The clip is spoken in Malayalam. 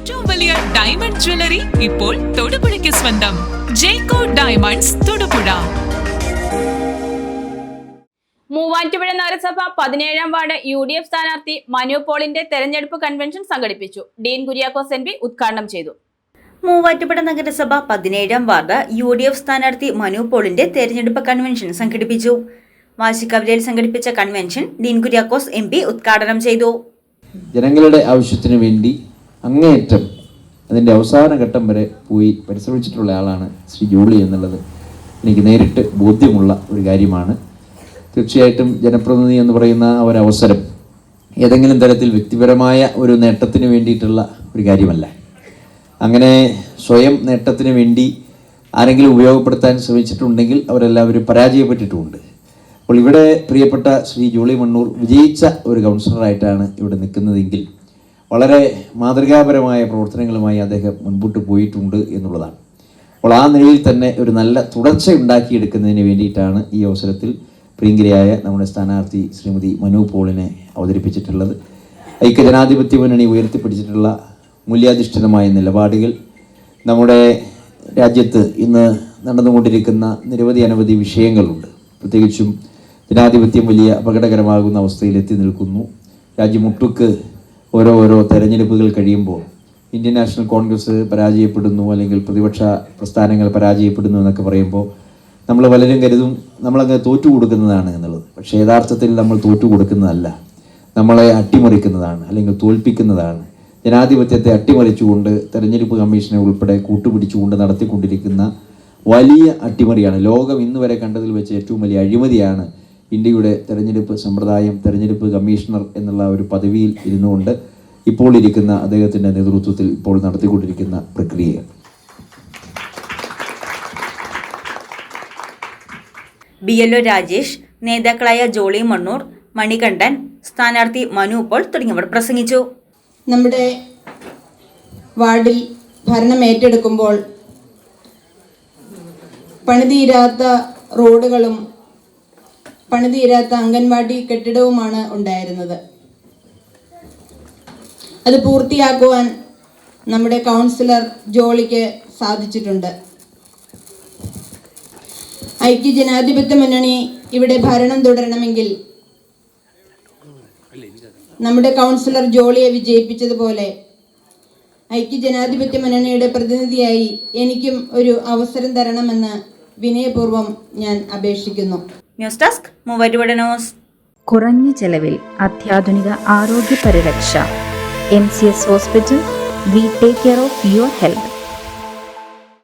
ഏറ്റവും വലിയ ഡയമണ്ട് ജ്വല്ലറി ഇപ്പോൾ തൊടുപുഴയ്ക്ക് സ്വന്തം ജേക്കോ ഡയമണ്ട്സ് തൊടുപുഴ. മൂവാറ്റുപുഴ നഗരസഭ 17-ാം വാർഡ് UDF സ്ഥാനാർത്ഥി മനു പോളിന്റെ തെരഞ്ഞെടുപ്പ് കൺവെൻഷൻ സംഘടിപ്പിച്ചു. ഡീൻ കുര്യാക്കോസ് MP ഉദ്ഘാടനം ചെയ്തു. മൂവാറ്റുപുഴ നഗരസഭ 17-ാം വാർഡ് UDF സ്ഥാനാർത്ഥി മനു പോളിന്റെ തെരഞ്ഞെടുപ്പ് കൺവെൻഷൻ സംഘടിപ്പിച്ചു. വാശിക്കവലയിൽ സംഘടിപ്പിച്ച കൺവെൻഷൻ ഡീൻ കുര്യാക്കോസ് MP ഉദ്ഘാടനം ചെയ്തു. ജനങ്ങളുടെ ആവശ്യത്തിന് വേണ്ടി അങ്ങേയറ്റം അതിൻ്റെ അവസാന ഘട്ടം വരെ പോയി പരിശ്രമിച്ചിട്ടുള്ള ആളാണ് ശ്രീ ജോളി എന്നുള്ളത് എനിക്ക് നേരിട്ട് ബോധ്യമുള്ള ഒരു കാര്യമാണ്. തീർച്ചയായിട്ടും ജനപ്രതിനിധി എന്ന് പറയുന്ന ഒരവസരം ഏതെങ്കിലും തരത്തിൽ വ്യക്തിപരമായ ഒരു നേട്ടത്തിന് വേണ്ടിയിട്ടുള്ള ഒരു കാര്യമല്ല. അങ്ങനെ സ്വയം നേട്ടത്തിന് വേണ്ടി ആരെങ്കിലും ഉപയോഗപ്പെടുത്താൻ ശ്രമിച്ചിട്ടുണ്ടെങ്കിൽ അവരെല്ലാവരും പരാജയപ്പെട്ടിട്ടുമുണ്ട്. അപ്പോൾ ഇവിടെ പ്രിയപ്പെട്ട ശ്രീ ജോളി മണ്ണൂർ വിജയിച്ച ഒരു കൗൺസിലറായിട്ടാണ് ഇവിടെ നിൽക്കുന്നതെങ്കിൽ വളരെ മാതൃകാപരമായ പ്രവർത്തനങ്ങളുമായി അദ്ദേഹം മുൻപോട്ട് പോയിട്ടുണ്ട് എന്നുള്ളതാണ്. അപ്പോൾ ആ നിലയിൽ തന്നെ ഒരു നല്ല തുടർച്ച ഉണ്ടാക്കിയെടുക്കുന്നതിന് വേണ്ടിയിട്ടാണ് ഈ അവസരത്തിൽ പ്രിയങ്കരിയായ നമ്മുടെ സ്ഥാനാർത്ഥി ശ്രീമതി മനു പോളിനെ അവതരിപ്പിച്ചിട്ടുള്ളത്. ഐക്യജനാധിപത്യ മുന്നണി ഉയർത്തിപ്പിടിച്ചിട്ടുള്ള മൂല്യാധിഷ്ഠിതമായ നിലപാടുകൾ നമ്മുടെ രാജ്യത്ത് ഇന്ന് നടന്നുകൊണ്ടിരിക്കുന്ന അനവധി വിഷയങ്ങളുണ്ട്. പ്രത്യേകിച്ചും ജനാധിപത്യം വലിയ അപകടകരമാകുന്ന അവസ്ഥയിലെത്തി നിൽക്കുന്നു. രാജ്യമൊട്ടുക്ക് ഓരോ തെരഞ്ഞെടുപ്പുകൾ കഴിയുമ്പോൾ ഇന്ത്യൻ നാഷണൽ കോൺഗ്രസ് പരാജയപ്പെടുന്നു, അല്ലെങ്കിൽ പ്രതിപക്ഷ പ്രസ്ഥാനങ്ങൾ പരാജയപ്പെടുന്നു എന്നൊക്കെ പറയുമ്പോൾ നമ്മൾ പലരും കരുതും നമ്മളങ്ങ് തോറ്റു കൊടുക്കുന്നതാണ് എന്നുള്ളത്. പക്ഷേ യഥാർത്ഥത്തിൽ നമ്മൾ തോറ്റു കൊടുക്കുന്നതല്ല, നമ്മളെ അട്ടിമറിക്കുന്നതാണ് അല്ലെങ്കിൽ തോൽപ്പിക്കുന്നതാണ്. ജനാധിപത്യത്തെ അട്ടിമറിച്ചുകൊണ്ട് തെരഞ്ഞെടുപ്പ് കമ്മീഷനെ ഉൾപ്പെടെ കൂട്ടുപിടിച്ചുകൊണ്ട് നടത്തിക്കൊണ്ടിരിക്കുന്ന വലിയ അട്ടിമറിയാണ്. ലോകം ഇന്ന് വരെ കണ്ടതിൽ വെച്ച് ഏറ്റവും വലിയ അഴിമതിയാണ് ഇന്ത്യയുടെ തെരഞ്ഞെടുപ്പ് സമ്പ്രദായം. തെരഞ്ഞെടുപ്പ് കമ്മീഷണർ എന്നുള്ള ഒരു പദവിയിൽ ഇരുന്നുകൊണ്ട് ഇപ്പോൾ ഇരിക്കുന്ന അദ്ദേഹത്തിൻ്റെ നേതൃത്വത്തിൽ ഇപ്പോൾ നടത്തിക്കൊണ്ടിരിക്കുന്ന പ്രക്രിയ. BLO രാജേഷ്, നേതാക്കളായ ജോളി മണ്ണൂർ, മണികണ്ഠൻ, സ്ഥാനാർത്ഥി മനു പോൾ തുടങ്ങിയവർ പ്രസംഗിച്ചു. നമ്മുടെ വാർഡിൽ ഭരണം ഏറ്റെടുക്കുമ്പോൾ പണിതീരാത്ത റോഡുകളും പണിതീരാത്ത അംഗൻവാടി കെട്ടിടവുമാണ് ഉണ്ടായിരുന്നത്. അത് പൂർത്തിയാക്കുവാൻ നമ്മുടെ കൗൺസിലർ ജോളിക്ക് സാധിച്ചിട്ടുണ്ട്. ഐക്യജനാധിപത്യ മുന്നണി ഇവിടെ ഭരണം തുടരണമെങ്കിൽ നമ്മുടെ കൗൺസിലർ ജോളിയെ വിജയിപ്പിച്ചതുപോലെ ഐക്യജനാധിപത്യ മുന്നണിയുടെ പ്രതിനിധിയായി എനിക്കും ഒരു അവസരം തരണമെന്ന് വിനയപൂർവ്വം ഞാൻ അപേക്ഷിക്കുന്നു. News desk Muvattupuzha news. കുറഞ്ഞ ചെലവിൽ അത്യാധുനിക ആരോഗ്യ പരിരക്ഷ. MCS hospital. We take care of your health.